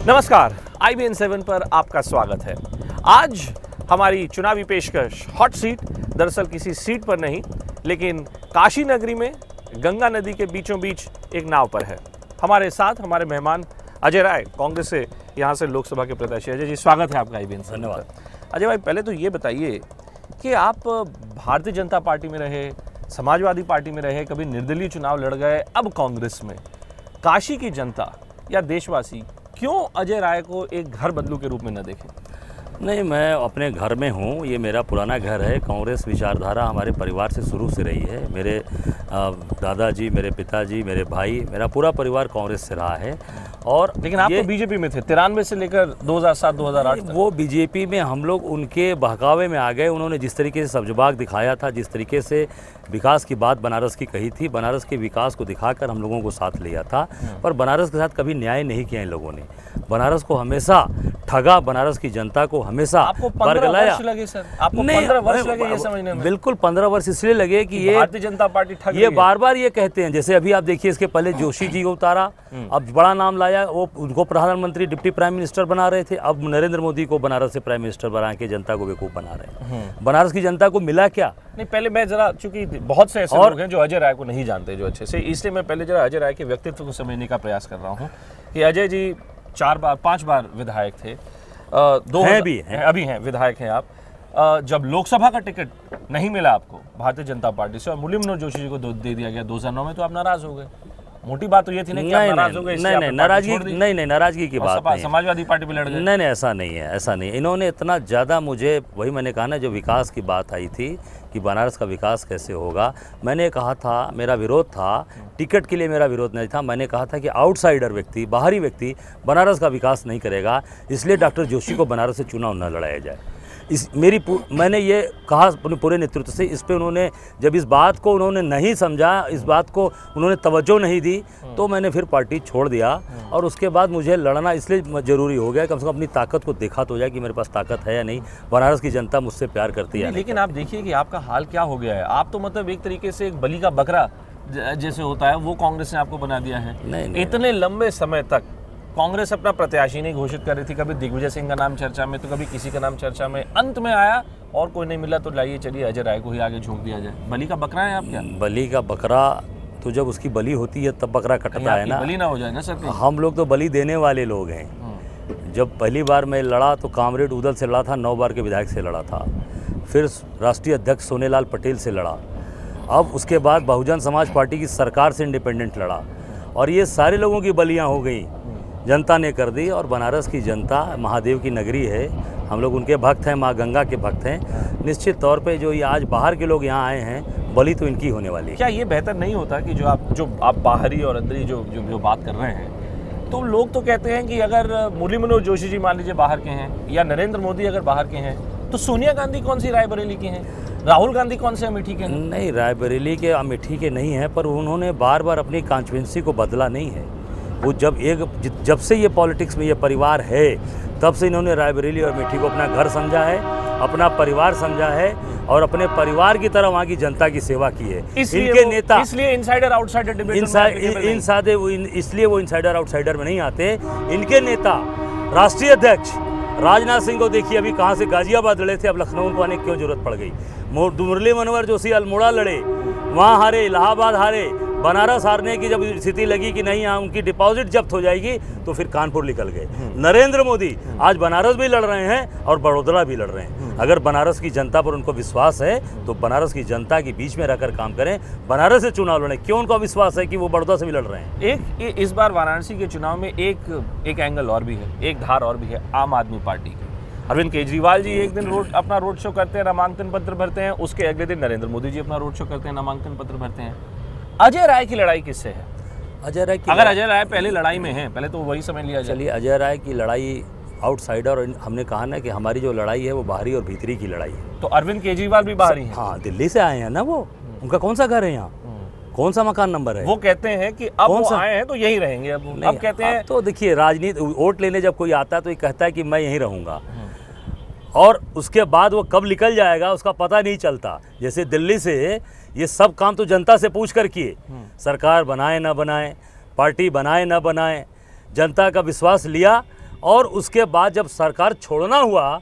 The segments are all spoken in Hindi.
नमस्कार, IBN 7 पर आपका स्वागत है। आज हमारी चुनावी पेशकश हॉट सीट दरअसल किसी सीट पर नहीं लेकिन काशी नगरी में गंगा नदी के बीचों बीच एक नाव पर है। हमारे साथ हमारे मेहमान अजय राय, कांग्रेस से यहाँ से लोकसभा के प्रत्याशी। अजय जी, स्वागत है आपका IBN 7। धन्यवाद। अजय भाई, पहले तो ये बताइए कि आप भारतीय जनता पार्टी में रहे, समाजवादी पार्टी में रहे, कभी निर्दलीय चुनाव लड़ गए, अब कांग्रेस में। काशी की जनता या देशवासी क्यों अजय राय को एक घर बदलू के रूप में न देखें? नहीं, मैं अपने घर में हूँ। ये मेरा पुराना घर है। कांग्रेस विचारधारा हमारे परिवार से शुरू से रही है। मेरे दादाजी, मेरे पिताजी, मेरे भाई, मेरा पूरा परिवार कांग्रेस से रहा है। और लेकिन आप तो बीजेपी में थे 93 से लेकर 2007-2008 तक। वो बीजेपी में हम लोग उनके बहकावे में आ गए। उन्होंने जिस तरीके से सब्जबाग दिखाया था, जिस तरीके से विकास की बात बनारस की कही थी, बनारस के विकास को दिखाकर हम लोगों को साथ लिया था। पर बनारस के साथ कभी न्याय नहीं किया इन लोगों ने। बनारस को हमेशा ठगा, बनारस की जनता को हमेशा बरगलाया। लगे सर, आपको 15 वर्ष लगे ये समझने में? बिल्कुल 15 वर्ष इसलिए लगे कि ये भारतीय जनता पार्टी ठग ये बार बार ये कहते हैं। जैसे अभी आप देखिए, इसके पहले जोशी जी को उतारा, अब बड़ा नाम लाया, वो उनको प्रधानमंत्री डिप्टी प्राइम मिनिस्टर बना रहे थे। अब नरेंद्र मोदी को बनारस से प्राइम मिनिस्टर बना के जनता को बेवकूफ बना रहे हैं। बनारस की जनता को मिला क्या? नहीं, पहले मैं जरा, चूंकि बहुत से ऐसे लोग हैं जो अजय राय को नहीं जानते जो अच्छे से, इसलिए मैं पहले जरा अजय राय के व्यक्तित्व को समझने का प्रयास कर रहा हूँ कि अजय जी 5 बार विधायक थे, अभी हैं विधायक हैं आप। जब लोकसभा का टिकट नहीं मिला आपको भारतीय जनता पार्टी से और मुरली मनोहर जोशी जी को दे दिया गया 2009 में, तो आप नाराज हो गए। मोटी बात तो ये थी ना कि आप नाराज हो गए। नहीं, नाराजगी की बात नहीं। समाजवादी पार्टी पे लड़ गए। नहीं, ऐसा नहीं है, ऐसा नहीं। इन्होंने इतना ज़्यादा मुझे, वही मैंने कहा ना, जो विकास की बात आई थी कि बनारस का विकास कैसे होगा, मैंने कहा था, मेरा विरोध था, टिकट के लिए मेरा विरोध नहीं था। मैंने कहा था कि आउटसाइडर व्यक्ति, बाहरी व्यक्ति बनारस का विकास नहीं करेगा, इसलिए डॉक्टर जोशी को बनारस से चुनाव न लड़ाया जाए। मैंने ये कहा अपने पूरे नेतृत्व से। इस पे उन्होंने, जब इस बात को उन्होंने नहीं समझा, इस बात को उन्होंने तवज्जो नहीं दी, तो मैंने फिर पार्टी छोड़ दिया। और उसके बाद मुझे लड़ना इसलिए ज़रूरी हो गया, कम से कम अपनी ताकत को देखा तो जाए कि मेरे पास ताकत है या नहीं, बनारस की जनता मुझसे प्यार करती है। लेकिन आप देखिए कि आपका हाल क्या हो गया है। आप तो मतलब एक तरीके से एक बलि का बकरा जैसे होता है, वो कांग्रेस ने आपको बना दिया है। नहीं, इतने लंबे समय तक कांग्रेस अपना प्रत्याशी नहीं घोषित कर रही थी। कभी दिग्विजय सिंह का नाम चर्चा में, तो कभी किसी का नाम चर्चा में। अंत में आया और कोई नहीं मिला तो लाइए चलिए अजय राय को ही आगे झोंक दिया जाए। बलि का बकरा है आप क्या? बलि का बकरा तो जब उसकी बलि होती है तब बकरा कटता है ना। बलि ना हो जाए ना सर। हम लोग तो बलि देने वाले लोग हैं। जब पहली बार मैं लड़ा तो कामरेड उदल से लड़ा था, 9 बार के विधायक से लड़ा था। फिर राष्ट्रीय अध्यक्ष सोनेलाल पटेल से लड़ा। अब उसके बाद बहुजन समाज पार्टी की सरकार से इंडिपेंडेंट लड़ा। और ये सारे लोगों की बलियाँ हो गई, जनता ने कर दी। और बनारस की जनता महादेव की नगरी है, हम लोग उनके भक्त हैं, माँ गंगा के भक्त हैं। निश्चित तौर पे जो ये आज बाहर के लोग यहाँ आए हैं, बलि तो इनकी होने वाली है। क्या ये बेहतर नहीं होता कि जो आप बाहरी और अंदरी जो बात कर रहे हैं, तो लोग तो कहते हैं कि अगर मुरली मनोहर जोशी जी मान लीजिए बाहर के हैं, या नरेंद्र मोदी अगर बाहर के हैं, तो सोनिया गांधी कौन सी रायबरेली की हैं, राहुल गांधी कौन से अमेठी के हैं? नहीं, रायबरेली के अमेठी के नहीं हैं, पर उन्होंने बार बार अपनी कॉन्स्टिट्यूंसी को बदला नहीं है। वो जब से ये पॉलिटिक्स में ये परिवार है, तब से इन्होंने रायबरेली और अमेठी को अपना घर समझा है, अपना परिवार समझा है, और अपने परिवार की तरह वहाँ की जनता की सेवा की है। इनके नेता इसलिए इनसाइडर आउटसाइडर डिबेट इसलिए वो इनसाइडर आउटसाइडर में नहीं आते। इनके नेता राष्ट्रीय अध्यक्ष राजनाथ सिंह को देखिए, अभी कहाँ से गाजियाबाद लड़े थे, अब लखनऊ को आने की क्यों जरूरत पड़ गई। मुरली मनोहर जोशी अल्मोड़ा लड़े, वहाँ हारे, इलाहाबाद हारे, बनारस हारने की जब स्थिति लगी कि नहीं यहाँ उनकी डिपॉजिट जब्त हो जाएगी, तो फिर कानपुर निकल गए। नरेंद्र मोदी आज बनारस भी लड़ रहे हैं और बड़ौदा भी लड़ रहे हैं। अगर बनारस की जनता पर उनको विश्वास है तो बनारस की जनता के बीच में रहकर काम करें, बनारस से चुनाव लड़ें। क्यों उनको विश्वास है कि वो बड़ौदा से भी लड़ रहे हैं? इस बार वाराणसी के चुनाव में एक एंगल और भी है, एक धार और भी है आम आदमी पार्टी की। अरविंद केजरीवाल जी एक दिन अपना रोड शो करते हैं, नामांकन पत्र भरते हैं, उसके अगले दिन नरेंद्र मोदी जी अपना रोड शो करते हैं, नामांकन पत्र भरते हैं। अजय राय की लड़ाई किससे है? अजय राय की, अगर अजय राय पहले लड़ाई में है, पहले तो वही समझ लिया जाए। चलिए, अजय राय की लड़ाई आउटसाइडर, और हमने कहा ना कि हमारी जो लड़ाई है वो बाहरी और भीतरी की लड़ाई है। तो अरविंद केजरीवाल भी बाहरी है। हाँ, दिल्ली से आए हैं ना वो, उनका कौन सा घर है यहाँ, कौन सा मकान नंबर है? वो कहते हैं कि अब वो आए हैं तो यहीं रहेंगे। अब कहते हैं, तो देखिए, राजनीति वोट लेने जब कोई आता है तो ये कहता है कि मैं यहीं रहूँगा, और उसके बाद वो कब निकल जाएगा उसका पता नहीं चलता। जैसे दिल्ली से ये सब काम तो जनता से पूछ कर किए, सरकार बनाए ना बनाए, पार्टी बनाए ना बनाए, जनता का विश्वास लिया और उसके बाद जब सरकार छोड़ना हुआ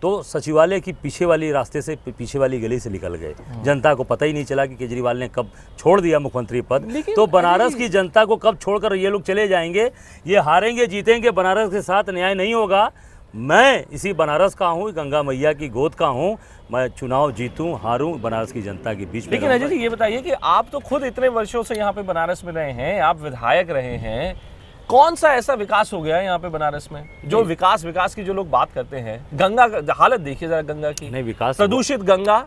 तो सचिवालय की पीछे वाली रास्ते से, पीछे वाली गली से निकल गए। जनता को पता ही नहीं चला कि केजरीवाल ने कब छोड़ दिया मुख्यमंत्री पद। तो बनारस की जनता को कब छोड़कर ये लोग चले जाएंगे, ये हारेंगे जीतेंगे, बनारस के साथ न्याय नहीं होगा। मैं इसी बनारस का हूँ, गंगा मैया की गोद का हूँ। मैं चुनाव जीतूं हारूं, बनारस की जनता के बीच में। लेकिन अजय जी ये बताइए कि आप तो खुद इतने वर्षों से यहाँ पे बनारस में रहे हैं, आप विधायक रहे हैं, कौन सा ऐसा विकास हो गया है यहाँ पे बनारस में जो विकास की जो लोग बात करते हैं? गंगा का हालत देखिए जरा, गंगा की नहीं विकास, प्रदूषित गंगा,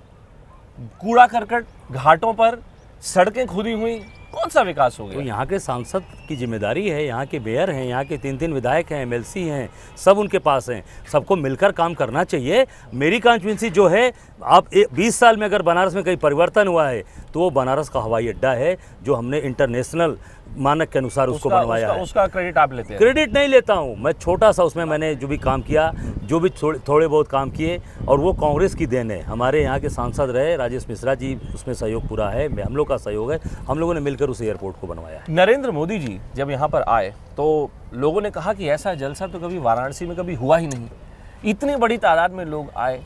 कूड़ा करकट घाटों पर, सड़कें खुदी हुई, कौन सा विकास हो गया? तो यहाँ के सांसद की जिम्मेदारी है, यहाँ के मेयर हैं, यहाँ के 3 विधायक हैं, MLC हैं, सब उनके पास हैं, सबको मिलकर काम करना चाहिए। मेरी कॉन्स्टिट्यूंसी जो है, आप 20 साल में अगर बनारस में कहीं परिवर्तन हुआ है तो वो बनारस का हवाई अड्डा है, जो हमने इंटरनेशनल मानक के अनुसार उसको बनवाया है। उसका क्रेडिट आप लेते हैं? क्रेडिट नहीं लेता हूँ मैं, छोटा सा उसमें मैंने जो भी काम किया, जो भी थोड़े बहुत काम किए, और वो कांग्रेस की देन है। हमारे यहाँ के सांसद रहे राजेश मिश्रा जी, उसमें सहयोग पूरा है, हम लोग का सहयोग है, हम लोगों ने मिलकर उस एयरपोर्ट को बनवाया। नरेंद्र मोदी जी जब यहाँ पर आए तो लोगों ने कहा कि ऐसा जलसा तो कभी वाराणसी में कभी हुआ ही नहीं, इतनी बड़ी तादाद में लोग आए।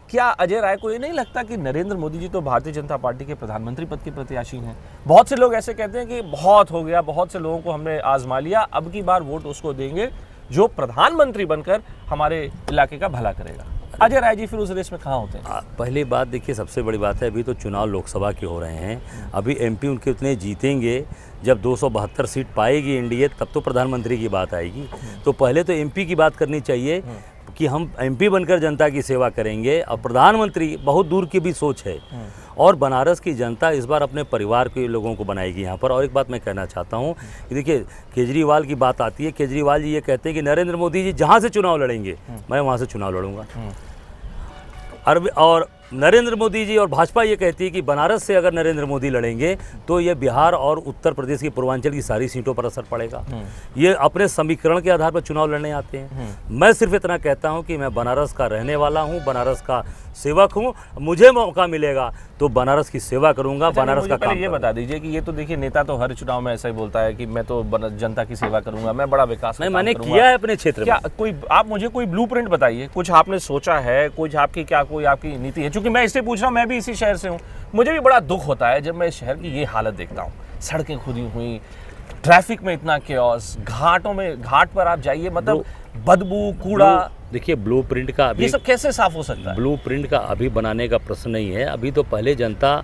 क्या अजय राय को ये नहीं लगता कि नरेंद्र मोदी जी तो भारतीय जनता पार्टी के प्रधानमंत्री पद के प्रत्याशी हैं? बहुत से लोग ऐसे कहते हैं कि बहुत हो गया, बहुत से लोगों को हमने आजमा लिया, अब की बार वोट उसको देंगे जो प्रधानमंत्री बनकर हमारे इलाके का भला करेगा। अजय राय जी फिर उस रेस में कहाँ होते हैं? पहली बात देखिए, सबसे बड़ी बात है, अभी तो चुनाव लोकसभा के हो रहे हैं, अभी MP उनके उतने जीतेंगे, जब 272 सीट पाएगी एनडीए तब तो प्रधानमंत्री की बात आएगी। तो पहले तो MP की बात करनी चाहिए कि हम MP बनकर जनता की सेवा करेंगे, और प्रधानमंत्री बहुत दूर की भी सोच है। और बनारस की जनता इस बार अपने परिवार के लोगों को बनाएगी यहाँ पर। और एक बात मैं कहना चाहता हूँ कि देखिए, केजरीवाल की बात आती है, केजरीवाल जी ये कहते हैं कि नरेंद्र मोदी जी जहाँ से चुनाव लड़ेंगे मैं वहाँ से चुनाव लड़ूंगा। और नरेंद्र मोदी जी और भाजपा ये कहती है कि बनारस से अगर नरेंद्र मोदी लड़ेंगे तो ये बिहार और उत्तर प्रदेश की पूर्वांचल की सारी सीटों पर असर पड़ेगा। ये अपने समीकरण के आधार पर चुनाव लड़ने आते हैं। मैं सिर्फ इतना कहता हूं कि मैं बनारस का रहने वाला हूं, बनारस का सेवक हूं, मुझे मौका मिलेगा तो बनारस की सेवा करूंगा, बनारस का काम। ये बता दीजिए कि ये तो देखिए, नेता तो हर चुनाव में ऐसा ही बोलता है कि मैं तो जनता की सेवा करूंगा, मैं बड़ा विकास नहीं मैंने किया है अपने क्षेत्र में। क्या कोई आप मुझे कोई ब्लूप्रिंट बताइए, कुछ आपने सोचा है, कुछ आपकी क्या कोई आपकी नीति है? क्योंकि मैं इसलिए पूछ रहा हूँ, मैं भी इसी शहर से हूँ, मुझे भी बड़ा दुख होता है जब मैं इस शहर की ये हालत देखता हूँ, सड़कें खुदी हुई, ट्रैफिक में इतना केओस, घाट पर आप जाइए, मतलब बदबू, कूड़ा। देखिए ब्लूप्रिंट का अभी ये सब कैसे साफ हो सकता है? ब्लूप्रिंट का अभी बनाने का प्रश्न नहीं है, अभी तो पहले जनता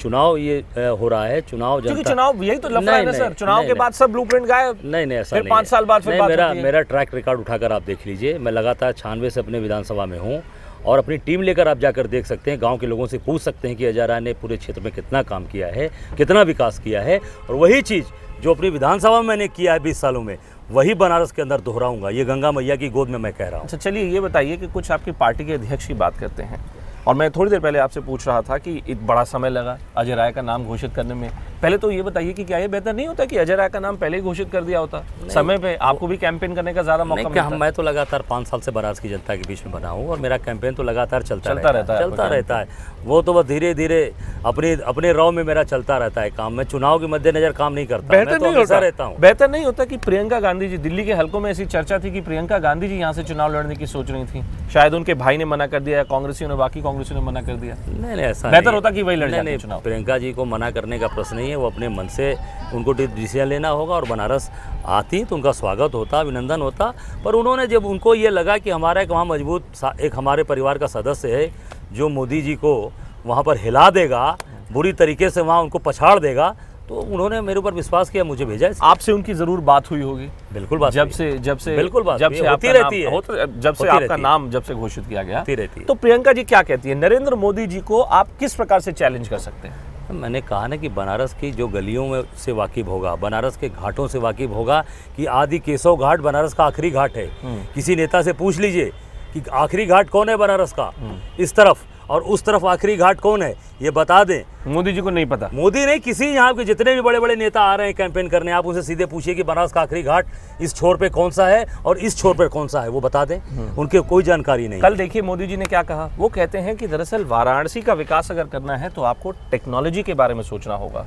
चुनाव ये हो रहा है, चुनाव जनता, क्योंकि चुनाव यही तो लफड़ा है ना सर, चुनाव के बाद सब ब्लूप्रिंट गायब। नहीं ऐसा नहीं, 5 साल बाद फिर बात होती है। मेरा ट्रैक रिकॉर्ड उठाकर आप देख लीजिए, मैं लगातार 96 से अपने विधानसभा में हूँ, और अपनी टीम लेकर आप जाकर देख सकते हैं, गांव के लोगों से पूछ सकते हैं कि अजय राय ने पूरे क्षेत्र में कितना काम किया है, कितना विकास किया है। और वही चीज़ जो अपनी विधानसभा में मैंने किया है 20 सालों में, वही बनारस के अंदर दोहराऊंगा। ये गंगा मैया की गोद में मैं कह रहा हूँ। अच्छा चलिए ये बताइए कि कुछ आपकी पार्टी के अध्यक्ष की बात करते हैं, और मैं थोड़ी देर पहले आपसे पूछ रहा था कि एक बड़ा समय लगा अजय राय का नाम घोषित करने में। पहले तो ये बताइए कि क्या ये बेहतर नहीं होता कि अजय राय का नाम पहले ही घोषित कर दिया होता, समय पे आपको भी कैंपेन करने का ज्यादा मौका मिलता? मैं तो लगातार 5 साल से बनारस की जनता के बीच में बना हूँ, और मेरा कैंपेन तो लगातार चलता रहता है। वो तो बस धीरे धीरे अपने राव में मेरा चलता रहता है काम। मैं चुनाव के मद्देनजर काम नहीं करता, बेहतर नहीं होता रहता हूँ। बेहतर नहीं होता कि प्रियंका गांधी जी, दिल्ली के हलकों में ऐसी चर्चा थी कि प्रियंका गांधी जी यहाँ से चुनाव लड़ने की सोच रही थी, शायद उनके भाई ने मना कर दिया, कांग्रेसियों ने, बाकी कांग्रेसियों ने मना कर दिया। नहीं ऐसा बेहतर होता कि वही लड़ जाते चुनाव। प्रियंका जी को मना करने का प्रश्न नहीं है, वो अपने मन से उनको डिसीजन लेना होगा, और बनारस आती तो उनका स्वागत होता, अभिनंदन होता। पर उन्होंने जब उनको ये लगा कि हमारा एक वहाँ मजबूत एक हमारे परिवार का सदस्य है जो मोदी जी को वहाँ पर हिला देगा, बुरी तरीके से वहाँ उनको पछाड़ देगा, तो उन्होंने मेरे ऊपर विश्वास किया, मुझे भेजा। आपसे उनकी जरूर बात हुई होगी? बिल्कुल बात, जब से बिल्कुल बात जब से होती रहती है, जब से आपका नाम जब से घोषित किया गया रहती है। तो प्रियंका जी क्या कहती है, नरेंद्र मोदी जी को आप किस प्रकार से चैलेंज कर सकते हैं? मैंने कहा ना कि बनारस की जो गलियों में से वाकिफ होगा, बनारस के घाटों से वाकिफ होगा कि आदि केशव घाट बनारस का आखिरी घाट है। किसी नेता से पूछ लीजिए कि आखिरी घाट कौन है बनारस का, इस तरफ और उस तरफ आखिरी घाट कौन है, ये बता दें। मोदी जी को नहीं पता? मोदी नहीं, किसी यहाँ के जितने भी बड़े बड़े नेता आ रहे हैं कैंपेन करने, आप उनसे सीधे पूछिए कि बनारस का आखिरी घाट इस छोर पे कौन सा है और इस छोर पे कौन सा है, वो बता दें। उनके कोई जानकारी नहीं। कल देखिए मोदी जी ने क्या कहा, वो कहते हैं कि दरअसल वाराणसी का विकास अगर करना है तो आपको टेक्नोलॉजी के बारे में सोचना होगा,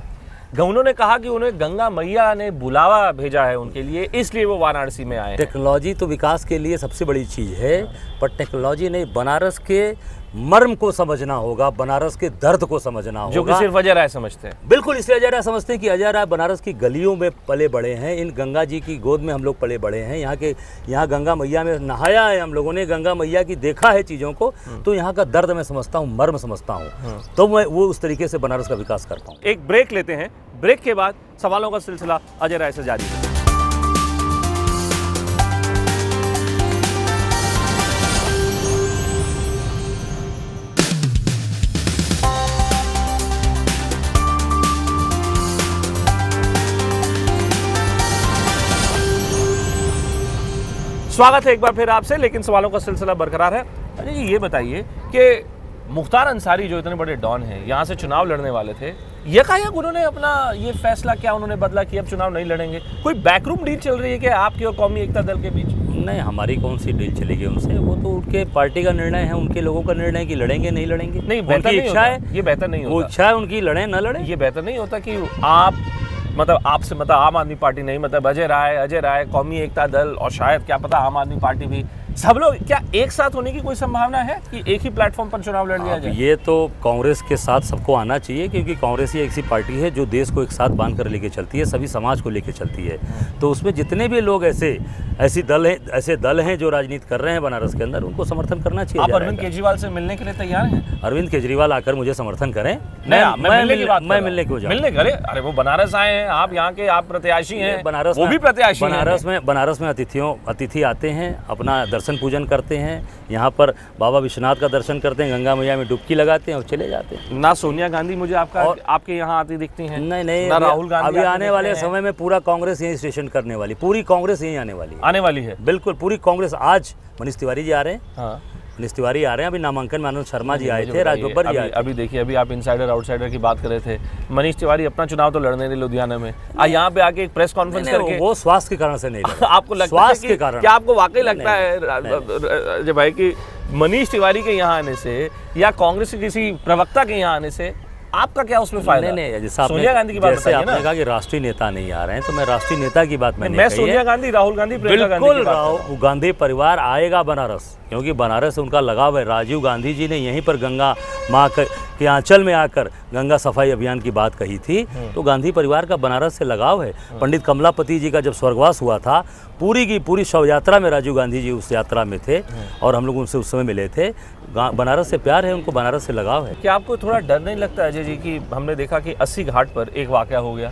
उन्होंने कहा कि उन्हें गंगा मैया ने बुलावा भेजा है उनके लिए, इसलिए वो वाराणसी में आए हैं। टेक्नोलॉजी तो विकास के लिए सबसे बड़ी चीज़ है, पर टेक्नोलॉजी ने बनारस के मर्म को समझना होगा, बनारस के दर्द को समझना होगा, जो कि सिर्फ अजय राय समझते हैं। बिल्कुल, इसलिए अजय राय समझते हैं कि अजय राय बनारस की गलियों में पले बड़े हैं, इन गंगा जी की गोद में हम लोग पले बड़े हैं, यहाँ गंगा मैया में नहाया है हम लोगों ने, गंगा मैया की देखा है चीज़ों को, तो यहाँ का दर्द मैं समझता हूँ, मर्म समझता हूँ, तो मैं वो उस तरीके से बनारस का विकास कर पाऊँ। एक ब्रेक लेते हैं, ब्रेक के बाद सवालों का सिलसिला अजय राय से जारी है। स्वागत है एक बार फिर आपसे, लेकिन सवालों का सिलसिला बरकरार है। अजय जी ये बताइए कि मुख्तार अंसारी जो इतने बड़े डॉन हैं, यहाँ से चुनाव लड़ने वाले थे, यकायक उन्होंने अपना ये फैसला क्या उन्होंने बदला कि अब चुनाव नहीं लड़ेंगे? कोई बैकरूम डील चल रही है कि आपकी और कौमी एकता दल के बीच? नहीं, हमारी कौन सी डील चलेगी उनसे, वो तो उनके पार्टी का निर्णय है, उनके लोगों का निर्णय है कि लड़ेंगे नहीं लड़ेंगे। नहीं, बेहतर नहीं इच्छा है, ये बेहतर नहीं होता, वो इच्छा है उनकी, लड़े न लड़े। ये बेहतर नहीं होता कि आप आपसे आम आदमी पार्टी नहीं, अजय राय, कौमी एकता दल और शायद क्या पता आम आदमी पार्टी भी, सब लोग क्या एक साथ होने की कोई संभावना है कि एक ही प्लेटफॉर्म पर चुनाव लड़ लिया जाए? ये तो कांग्रेस के साथ सबको आना चाहिए, क्योंकि कांग्रेस ही एक सी पार्टी है जो देश को एक साथ बांध कर लेके चलती है, सभी समाज को लेके चलती है। तो उसमें जितने भी लोग ऐसे दल हैं जो राजनीति कर रहे हैं बनारस के अंदर, उनको समर्थन करना चाहिए। आप अरविंद केजरीवाल से मिलने के लिए तैयार हैं? अरविंद केजरीवाल आकर मुझे समर्थन करें, मैं मिलने को मिलने करे। अरे वो बनारस आए हैं, आप यहाँ के आप प्रत्याशी हैं, बनारस वो भी प्रत्याशी हैं। बनारस में अतिथि आते हैं, अपना दर्शन पूजन करते हैं, यहाँ पर बाबा विश्वनाथ का दर्शन करते हैं, गंगा मैया में डुबकी लगाते हैं और चले जाते हैं। ना सोनिया गांधी मुझे आपके यहाँ आती दिखती हैं? नहीं, ना राहुल गांधी। अभी आने वाले समय में पूरा कांग्रेस यही स्टेशन करने वाली, पूरी कांग्रेस यही आने वाली है। बिल्कुल पूरी कांग्रेस। आज मनीष तिवारी जी आ रहे हैं। हाँ, मनीष तिवारी आ रहे हैं। अभी नामांकन में आनंद शर्मा जी आए थे, राजबब्बर जी आए थे। अभी देखिए, अभी आप इनसाइडर आउटसाइडर की बात कर रहे थे, मनीष तिवारी अपना चुनाव तो लड़ने नहीं लुधियाना में, यहाँ पे आके एक प्रेस कॉन्फ्रेंस करके, वो स्वास्थ्य के कारण से नहीं आपको लगता है के कारण? क्या आपको वाकई लगता है अजय भाई कि मनीष तिवारी के यहाँ आने से या कांग्रेस के किसी प्रवक्ता के यहाँ आने से आपका क्या उसमें फायदा? नहीं, सोनिया गांधी की बात जैसे आपने कहा कि राष्ट्रीय नेता नहीं आ रहे हैं, तो मैं राष्ट्रीय नेता की बात मैं सोनिया गांधी, राहुल गांधी, प्रियंका गांधी की बात कर रहा हूं। गांधी परिवार आएगा बनारस, क्योंकि बनारस से उनका लगाव है। राजीव गांधी जी ने यहीं पर गंगा माँ के आंचल में आकर गंगा सफाई अभियान की बात कही थी, तो गांधी परिवार का बनारस से लगाव है। पंडित कमलापति जी का जब स्वर्गवास हुआ था, पूरी की पूरी शव यात्रा में राजीव गांधी जी उस यात्रा में थे और हम लोग उनसे उस समय मिले थे। बनारस से प्यार है उनको, बनारस से लगाव है। क्या आपको थोड़ा डर नहीं लगता अजय जी कि हमने देखा कि 80 घाट पर एक वाकया हो गया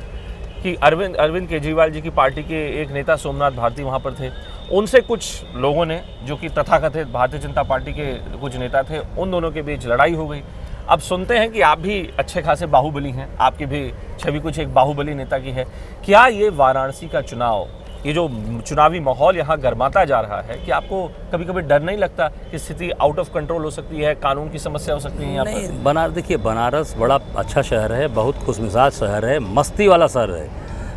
कि अरविंद केजरीवाल जी की पार्टी के एक नेता सोमनाथ भारती वहाँ पर थे, उनसे कुछ लोगों ने, जो कि तथाकथित भारतीय जनता पार्टी के कुछ नेता थे, उन दोनों के बीच लड़ाई हो गई। अब सुनते हैं कि आप भी अच्छे खासे बाहुबली हैं, आपकी भी छवि कुछ एक बाहुबली नेता की है। क्या ये वाराणसी का चुनाव, ये जो चुनावी माहौल यहाँ गर्माता जा रहा है, कि आपको कभी कभी डर नहीं लगता कि स्थिति आउट ऑफ कंट्रोल हो सकती है, कानून की समस्या हो सकती है यहाँ पर? देखिए, बनारस बड़ा अच्छा शहर है, बहुत खुशमिजाज शहर है, मस्ती वाला शहर है,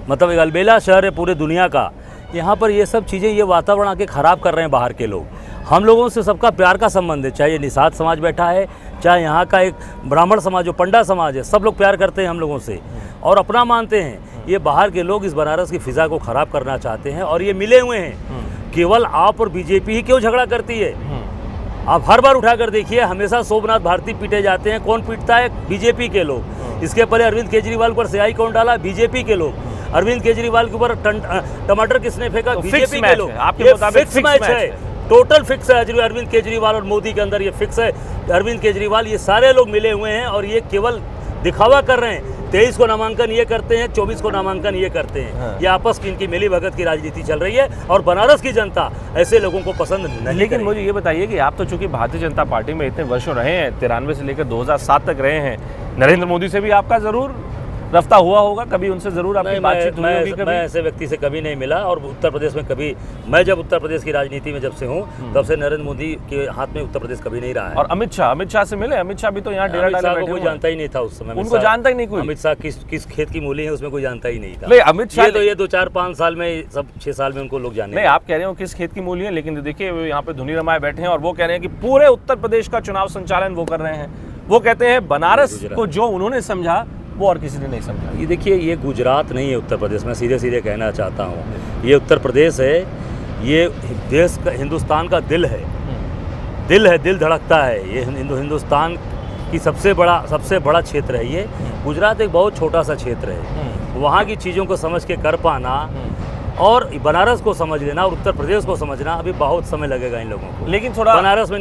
मतलब एक अलबेला शहर है पूरे दुनिया का। यहाँ पर ये सब चीज़ें, ये वातावरण आके ख़राब कर रहे हैं बाहर के लोग। हम लोगों से सबका प्यार का संबंध है, चाहे ये निषाद समाज बैठा है, चाहे यहाँ का एक ब्राह्मण समाज जो पंडा समाज है, सब लोग प्यार करते हैं हम लोगों से और अपना मानते हैं। ये बाहर के लोग इस बनारस की फिजा को ख़राब करना चाहते हैं और ये मिले हुए हैं। केवल आप और बीजेपी ही क्यों झगड़ा करती है? आप हर बार उठाकर देखिए, हमेशा सोमनाथ भारती पीटे जाते हैं। कौन पीटता है? बीजेपी के लोग। इसके पहले अरविंद केजरीवाल पर स्याही कौन डाला? बीजेपी के लोग। अरविंद केजरीवाल के ऊपर टमाटर किसने फेंका? बीजेपी के लोग। आपके मुताबिक फिक्स मैच है, टोटल फिक्स है। अरविंद केजरीवाल और मोदी के अंदर ये फिक्स है। अरविंद केजरीवाल, ये सारे लोग मिले हुए हैं और ये केवल दिखावा कर रहे हैं। 23 को नामांकन ये करते हैं, 24 को नामांकन ये करते हैं। हाँ। ये आपस की इनकी मिली भगत की राजनीति चल रही है और बनारस की जनता ऐसे लोगों को पसंद नहीं। लेकिन मुझे ये बताइए कि आप तो चूंकि भारतीय जनता पार्टी में इतने वर्षों रहे हैं, 93 से लेकर 2007 तक रहे हैं, नरेंद्र मोदी से भी आपका जरूर रफ्ता हुआ होगा, कभी उनसे जरूर आपकी बातचीत हुई होगी? कभी? मैं ऐसे व्यक्ति से कभी नहीं मिला और उत्तर प्रदेश में कभी, मैं जब उत्तर प्रदेश की राजनीति में जब से हूँ तब से नरेंद्र मोदी के हाथ में उत्तर प्रदेश कभी नहीं रहा है। और अमित शाह से मिले? अमित शाह भी तो यहाँ डेरा डाले बैठे, कोई जानता ही नहीं था उस समय, उनको जानता ही नहीं कोई। अमित शाह किस खेत की मूली है उसमें कोई जानता ही नहीं था। नहीं, अमित शाह तो ये 2-4-5 साल में, सब 6 साल में उनको लोग जाने। नहीं, आप कह रहे हो किस खेत की मूली है, लेकिन देखिए यहाँ पे धुनी रमाए बैठे हैं और वो कह रहे हैं कि पूरे उत्तर प्रदेश का चुनाव संचालन वो कर रहे हैं। वो कहते हैं बनारस को जो उन्होंने समझा वो और किसी ने नहीं समझा। ये देखिए, ये गुजरात नहीं है उत्तर प्रदेश, मैं सीधे सीधे कहना चाहता हूँ, ये उत्तर प्रदेश है, ये देश का, हिंदुस्तान का दिल है, दिल धड़कता है। ये हिंदुस्तान की सबसे बड़ा क्षेत्र है ये। गुजरात एक बहुत छोटा सा क्षेत्र है, वहाँ की चीज़ों को समझ के कर पाना और बनारस को समझ लेना और उत्तर प्रदेश को समझना अभी बहुत समय लगेगा इन लोगों को। लेकिन थोड़ा बनारस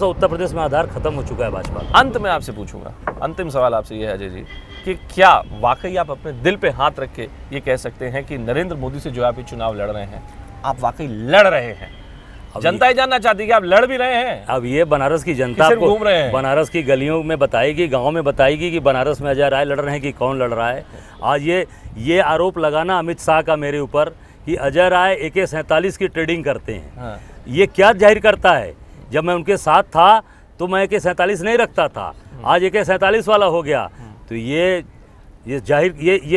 और उत्तर प्रदेश में आधार खत्म हो चुका है भाजपा। अंत में आपसे पूछूंगा, अंतिम सवाल आपसे ये है अजय जी कि क्या वाकई आप अपने दिल पे हाथ रख के ये कह सकते हैं कि नरेंद्र मोदी से जो आप ये चुनाव लड़ रहे हैं, आप वाकई लड़ रहे हैं? जनता ही जानना चाहती है कि आप लड़ भी रहे हैं। अब ये बनारस की जनता आपको घूम रहे हैं, बनारस की गलियों में बताएगी, गांव में बताएगी कि बनारस में अजय राय लड़ रहे हैं कि कौन लड़ रहा है। आज ये आरोप लगाना अमित शाह का मेरे ऊपर कि अजय राय AK-47 की ट्रेडिंग करते हैं, हाँ। ये क्या जाहिर करता है? जब मैं उनके साथ था तो मैं AK-47 नहीं रखता था, आज AK-47 वाला हो गया। तो ये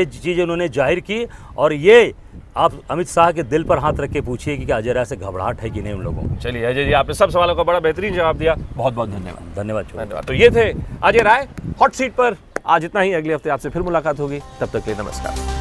चीज़ उन्होंने जाहिर की। और ये आप अमित शाह के दिल पर हाथ रख के पूछिए कि अजय राय से घबराहट है कि नहीं उन लोगों को। चलिए अजय जी, आपने सब सवालों का बड़ा बेहतरीन जवाब दिया, बहुत बहुत धन्यवाद। धन्यवाद। तो ये थे अजय राय हॉट सीट पर। आज इतना ही, अगले हफ्ते आपसे फिर मुलाकात होगी, तब तक के लिए नमस्कार।